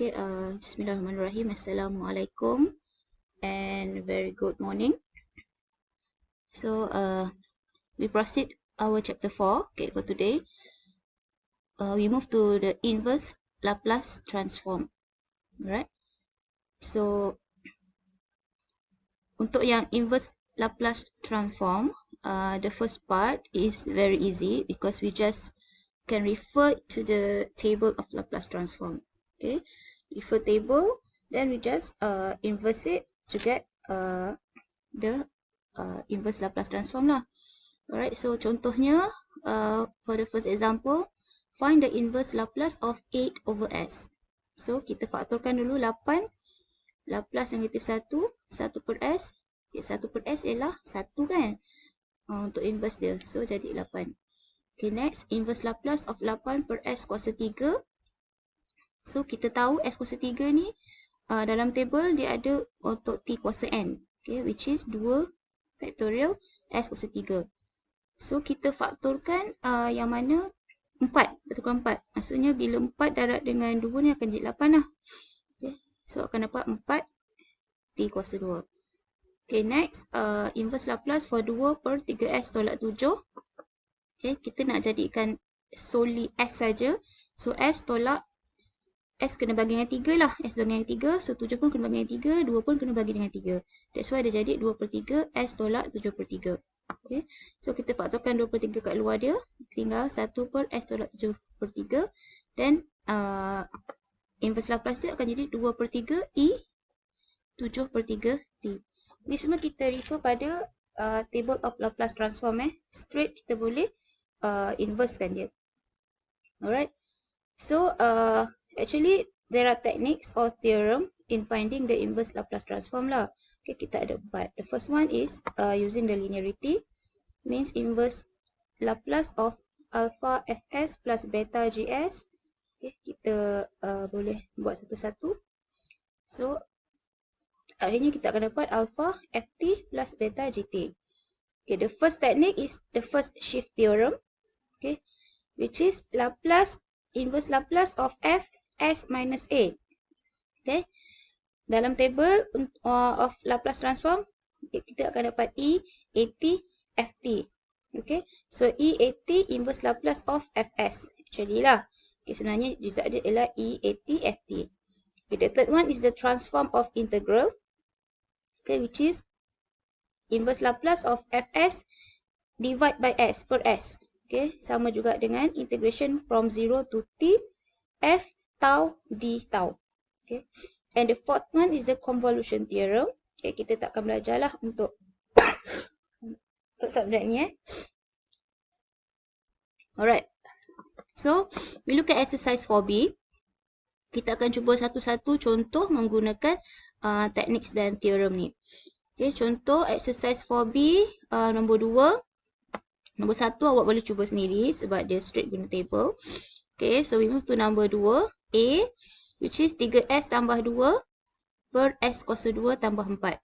Okay, Bismillahirrahmanirrahim. Assalamualaikum and very good morning. So, we proceed our chapter 4. Okay, for today, we move to the inverse Laplace transform. Alright. So, untuk yang inverse Laplace transform, the first part is very easy because we just can refer to the table of Laplace transform. Okay, refer table, then we just inverse it to get the inverse Laplace transform lah. Alright, so contohnya for the first example, find the inverse Laplace of 8 over s. So kita faktorkan dulu 8 Laplace negatif 1, 1 per s. 1 per s ialah 1 kan, untuk inverse dia. So jadi 8. Okay, next, inverse Laplace of 8 per s kuasa 3. So kita tahu s kuasa 3 ni dalam table dia ada untuk t kuasa n. Okay, which is 2 factorial s kuasa 3. So kita faktorkan yang mana 4, betulkan 4. Maksudnya bila 4 darab dengan 2 ni akan jadi 8 lah. Okay, so akan dapat 4 t kuasa 2. Okay, next, inverse Laplace for 2 per 3s tolak 7. Okay, kita nak jadikan solely s saja. So s tolak S kena bagi dengan 3 lah. S bagi dengan 3. So 7 pun kena bagi dengan 3. 2 pun kena bagi dengan 3. That's why dia jadi 2 per 3. S tolak 7 per 3. Okay. So kita faktorkan 2 per 3 kat luar dia. Tinggal 1 per S tolak 7 per 3. Then inverse Laplace dia akan jadi 2 per 3 I 7 per 3 T. Ni semua kita refer pada table of Laplace transform. Straight kita boleh inversekan dia. Alright. So actually, there are techniques or theorem in finding the inverse Laplace transform lah. Okay, kita ada 4. The first one is using the linearity. Means inverse Laplace of alpha fs plus beta gs. Okay, kita boleh buat satu-satu. So, akhirnya kita akan dapat alpha ft plus beta gt. Okay, the first technique is the first shift theorem. Okay, which is Laplace inverse Laplace of f s minus a. Okay. Dalam table of Laplace transform, kita akan dapat e at ft. Okay. So e at inverse Laplace of fs. Actually lah. Okay, sebenarnya result dia ialah e at ft. Okay, the third one is the transform of integral. Okay, which is inverse Laplace of fs divide by s per s. Okay, sama juga dengan integration from 0 to t f tau d tau. Okay, and the fourth one is the convolution theorem. Okay, kita tak akan belajar lah untuk subjek ni. Alright, so we look at exercise 4b. Kita akan cuba satu-satu contoh menggunakan techniques dan theorem ni. Okay, contoh exercise 4b nombor 2. Nombor 1 awak boleh cuba sendiri sebab dia straight guna table. Okay, so we move to number 2. A, which is 3s tambah 2 per s kuasa 2 tambah 4.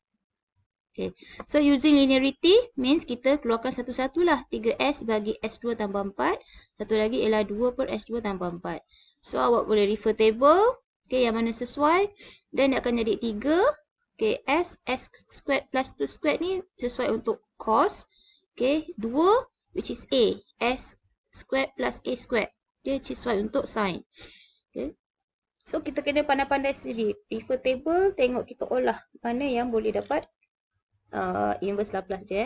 Okay, so using linearity means kita keluarkan satu-satu lah. 3s bagi s2 tambah 4. Satu lagi ialah 2 per s2 tambah 4. So awak boleh refer table. Okay, yang mana sesuai. Dan dia akan jadi 3. Okay, s squared plus 2 squared ni sesuai untuk cos. Okay, 2 which is a. S squared plus a squared. Dia sesuai untuk sin. Okay. So, kita kena pandai-pandai sendiri. Refer table, tengok kita olah mana yang boleh dapat inverse Laplace dia.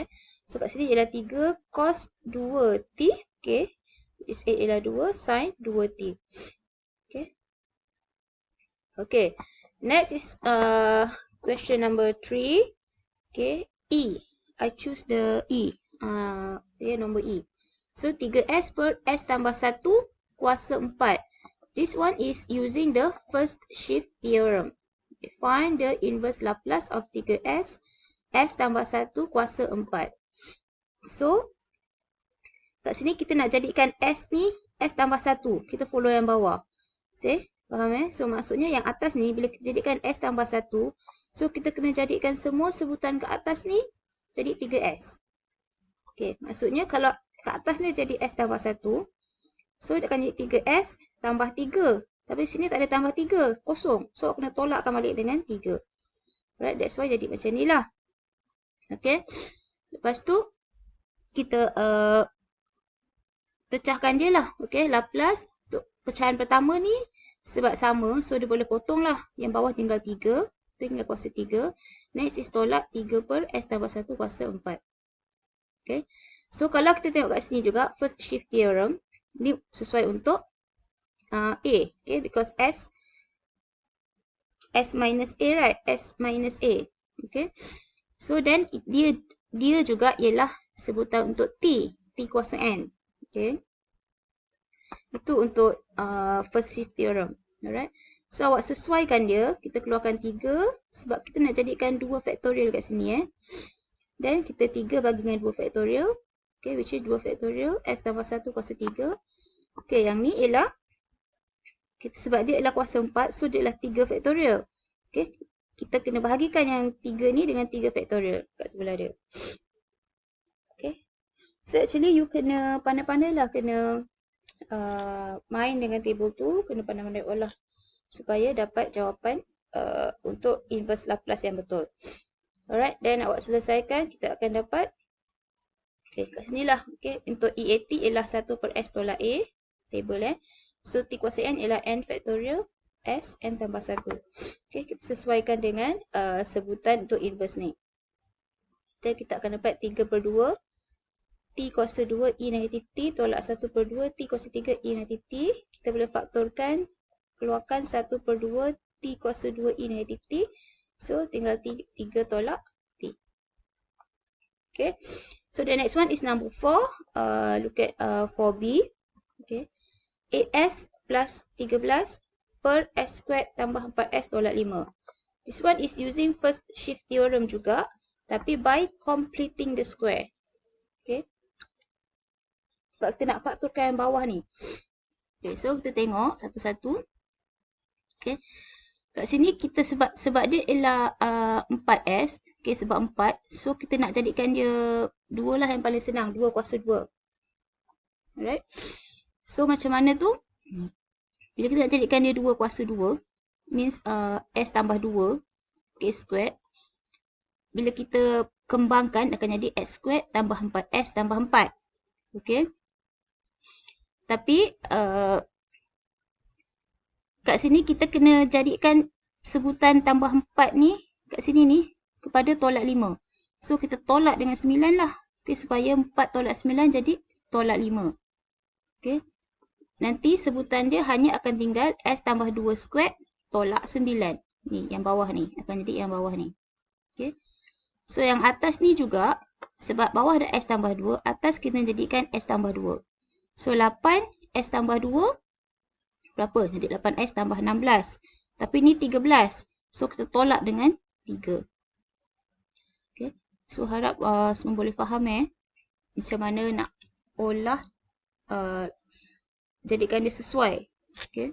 So, kat sini ialah 3 cos 2t. Okay. Which is a ialah 2 sin 2t. Okay. Okay. Next is question number 3. Okay. E. I choose the E. Dia nombor E. So 3s per s tambah 1 kuasa 4. This one is using the first shift theorem. Find the inverse Laplace of 3s s tambah 1 kuasa 4. So kat sini kita nak jadikan s ni s tambah 1. Kita follow yang bawah. See? Faham So maksudnya yang atas ni bila kita jadikan s tambah 1, so kita kena jadikan semua sebutan ke atas ni jadi 3s. Okay, maksudnya kalau ke atas ni jadi s tambah 1. So, dia akan jadi 3s tambah 3 Tapi sini tak ada tambah 3, kosong. So, kena tolakkan balik dengan 3. Alright, that's why jadi macam ni lah. Okay. Lepas tu, kita pecahkan dia lah. Okay, Laplace. Untuk pecahan pertama ni, sebab sama, so dia boleh potong lah. Yang bawah tinggal 3. Tinggal kuasa 3. Next is tolak 3 per S tambah 1 kuasa 4. Okay. So, kalau kita tengok kat sini juga, first shift theorem, ni sesuai untuk A. Okay, because S minus A, right? S minus A. Okay. So, then dia juga ialah sebutan untuk T kuasa N. Okay. Itu untuk first shift theorem. Alright. So, awak sesuaikan dia. Kita keluarkan 3 sebab kita nak jadikan 2 factorial kat sini. Then, kita 3 bagi dengan 2 factorial. Okay, which is 2 factorial. S tambah 1 kuasa 3. Okay, yang ni ialah, sebab dia ialah kuasa 4, so dia ialah 3 factorial. Okay, kita kena bahagikan yang 3 ni dengan 3 factorial kat sebelah dia. Okay, so actually you kena pandai-pandai lah, kena main dengan table tu, kena pandai-pandai olah supaya dapat jawapan untuk inverse Laplace yang betul. Alright, then awak selesaikan, kita akan dapat, okay, kat sini lah. Okay, untuk EAT ialah 1 per S tolak A, table So, T kuasa N ialah N factorial S, N tambah 1. Okay, kita sesuaikan dengan sebutan untuk inverse ni. Kita akan dapat 3 per 2, T kuasa 2, E negatif T, tolak 1 per 2, T kuasa 3, E negatif T. Kita boleh faktorkan, keluarkan 1 per 2, T kuasa 2, E negatif T. So, tinggal 3 tolak T. Okay, so the next one is number 4. Look at 4B. Okay, 8S plus 13 per S squared tambah 4S tolak 5. This one is using first shift theorem juga, tapi by completing the square. Okay, sebab kita nak faktorkan yang bawah ni. Okay, so kita tengok satu-satu. Okay, kat sini kita sebab dia ialah 4S. Okay, sebab 4. So, kita nak jadikan dia 2 lah yang paling senang. 2 kuasa 2. Alright. So, macam mana tu? Bila kita nak jadikan dia 2 kuasa 2, means S tambah 2, okay, squared. Bila kita kembangkan, akan jadi S squared tambah 4S tambah 4. Okay. Tapi, kat sini kita kena jadikan sebutan tambah 4 ni, kat sini ni, kepada tolak 5. So, kita tolak dengan 9 lah. Okay, supaya 4 tolak 9 jadi tolak 5. Okay. Nanti sebutan dia hanya akan tinggal S tambah 2 squared tolak 9. Ni, yang bawah ni. Akan jadi yang bawah ni. Okay. So, yang atas ni juga, sebab bawah ada S tambah 2, atas kita jadikan S tambah 2. So, 8 S tambah 2, berapa? Jadi 8S tambah 16. Tapi ni 13. So, kita tolak dengan 3. Okay. So, harap semua boleh faham macam mana nak olah, jadikan dia sesuai. Okay.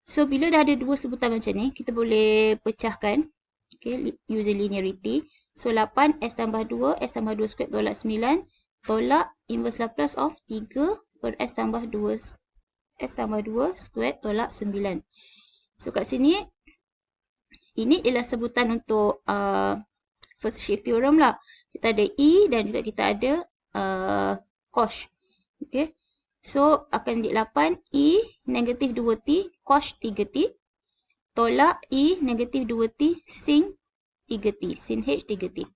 So, bila dah ada dua sebutan macam ni, kita boleh pecahkan. Okay, using linearity. So, 8 S tambah 2, S tambah 2 squared tolak 9. Tolak inverse Laplace of 3 per S tambah 2 squared tolak 9. So, kat sini, ini ialah sebutan untuk first shift theorem lah. Kita ada E dan juga kita ada cos. Okay. So, akan jadi 8 E negatif 2T cos 3T tolak E negatif 2T sin 3T. Sin H 3T.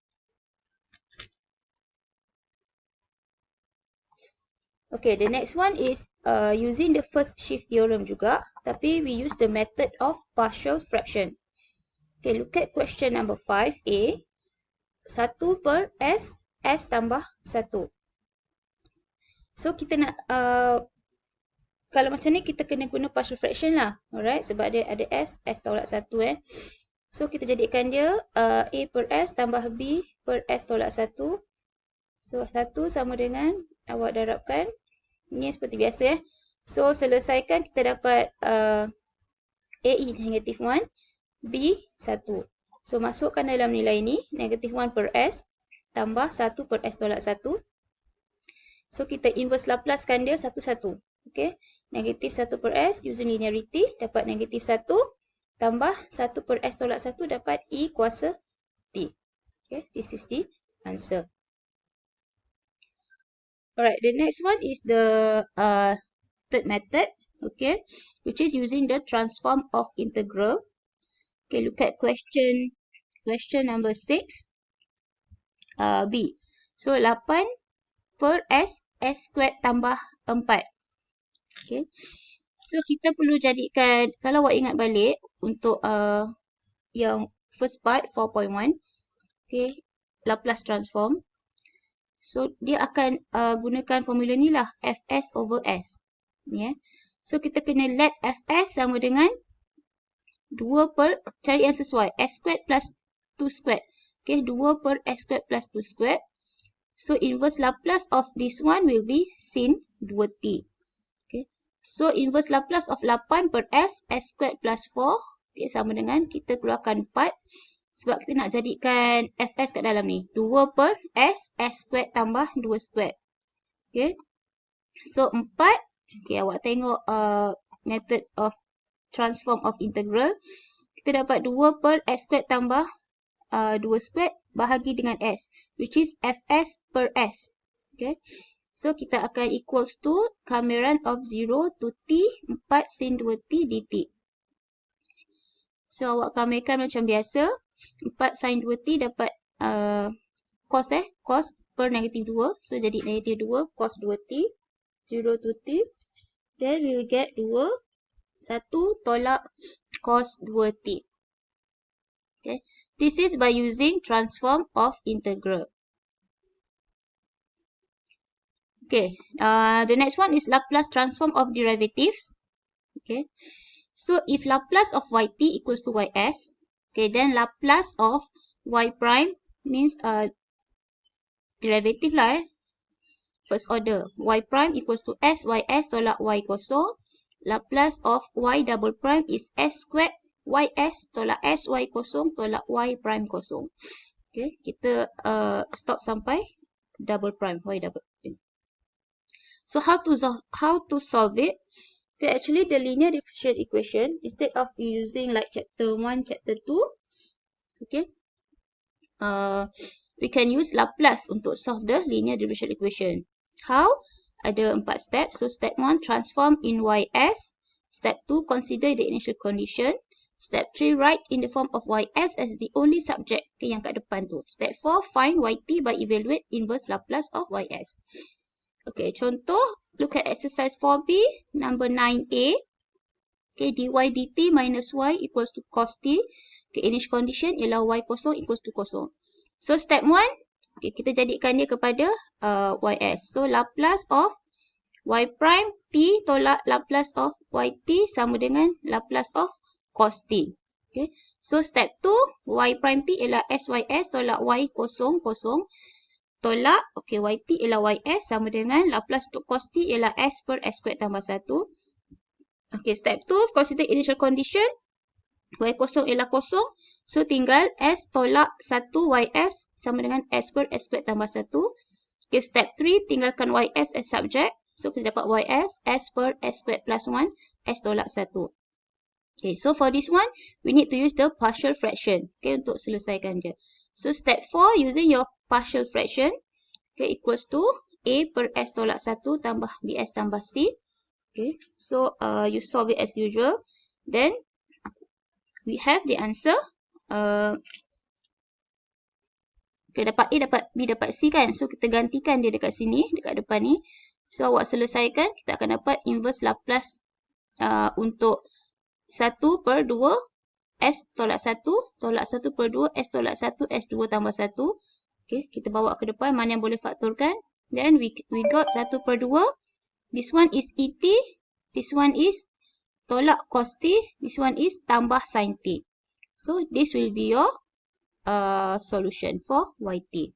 Okay, the next one is using the first shift theorem juga. Tapi we use the method of partial fraction. Okay, look at question number 5A. 1 per S, S tambah 1. So, kita nak, kalau macam ni, kita kena guna partial fraction lah. Alright, sebab dia ada S, S tolak 1 So, kita jadikan dia A per S tambah B per S tolak 1. So, 1 sama dengan, awak darabkan. Ini seperti biasa So, selesaikan, kita dapat AE negatif 1, B 1. So, masukkan dalam nilai ni, negatif 1 per S tambah 1 per S tolak 1. So, kita inverse Laplace kan dia satu-satu. Okay. negatif 1 per S using linearity dapat negatif 1 tambah 1 per S tolak 1 dapat E kuasa T. Okay, this is the answer. Alright, the next one is the third method, okay, which is using the transform of integral. Okay, look at question number 6, B. So, 8 per S squared tambah 4. Okay. So, kita perlu jadikan, kalau awak ingat balik, untuk yang first part, 4.1, okay, Laplace transform. So, dia akan gunakan formula ni lah, Fs over S. Yeah. So, kita kena let Fs sama dengan 2 per, cari yang sesuai, S squared plus 2 squared. Okay, 2 per S squared plus 2 squared. So, inverse Laplace of this one will be sin 2t. Okay. So, inverse Laplace of 8 per S squared plus 4. Okay, sama dengan kita keluarkan 4. Sebab kita nak jadikan Fs kat dalam ni. 2 per S squared tambah 2 squared. Okay. So, 4. Okay, awak tengok method of transform of integral. Kita dapat 2 per S squared tambah 2 squared bahagi dengan S, which is Fs per S. Okay. So, kita akan equals to kamiran of 0 to T 4 sin 2T dt. So, awak kamirkan macam biasa. 4 sin 2T dapat cos per negatif 2. So, jadi negatif 2 cos 2T. 0 to T. Then, we will get 2. 1 tolak cos 2T. Okay. This is by using transform of integral. Okay. The next one is Laplace transform of derivatives. Okay. So, if Laplace of yt equals to ys, okay, then Laplace of y prime means derivative lah first order. Y prime equals to s ys tolak y kosong. Laplace of y double prime is s squared ys tolak s y kosong tolak y prime kosong. Okay, kita stop sampai double prime, y double prime. So, how to solve it? Okay, actually, the linear differential equation, instead of using like chapter 1, chapter 2, okay, we can use Laplace untuk solve the linear differential equation. How? Ada 4 steps. So, step 1, transform in ys. Step 2, consider the initial condition. Step 3, write in the form of ys as the only subject, okay, yang kat depan tu. Step 4, find yt by evaluate inverse Laplace of ys. Okay, contoh, look at exercise 4b, number 9a. Okay, dy dt minus y equals to cos t. Okay, initial condition ialah y kosong equals to kosong. So, step 1, okay, kita jadikan dia kepada ys. So, Laplace of y prime t tolak Laplace of yt sama dengan Laplace of cos t. Okay, so step 2, y prime t ialah sys tolak y kosong kosong. Tolak, okay, yt ialah ys sama dengan Laplace untuk cos t ialah s per s squared tambah 1. Okay, step 2, consider initial condition. Y kosong ialah kosong. So, tinggal s tolak 1 ys sama dengan s per s squared tambah 1. Okay, step 3, tinggalkan ys as subject. So, kita dapat ys, s per s squared plus 1, s tolak 1. Okay, so for this one, we need to use the partial fraction. Okay, untuk selesaikan dia. So, step 4, using your partial fraction, okay, equals to a per s tolak 1 tambah bs tambah c. Okay, so you solve it as usual. Then, we have the answer. Okay, dapat A, dapat B, dapat C kan. So, kita gantikan dia dekat sini, dekat depan ni. So, awak selesaikan, kita akan dapat inverse Laplace untuk 1 per 2, S tolak 1, tolak 1 per 2, S tolak 1, S2 tambah 1. Okay, kita bawa ke depan, mana yang boleh faktorkan. Then, we got 1 per 2. This one is ET. This one is tolak cos T. This one is tambah sin T. So, this will be your solution for YT.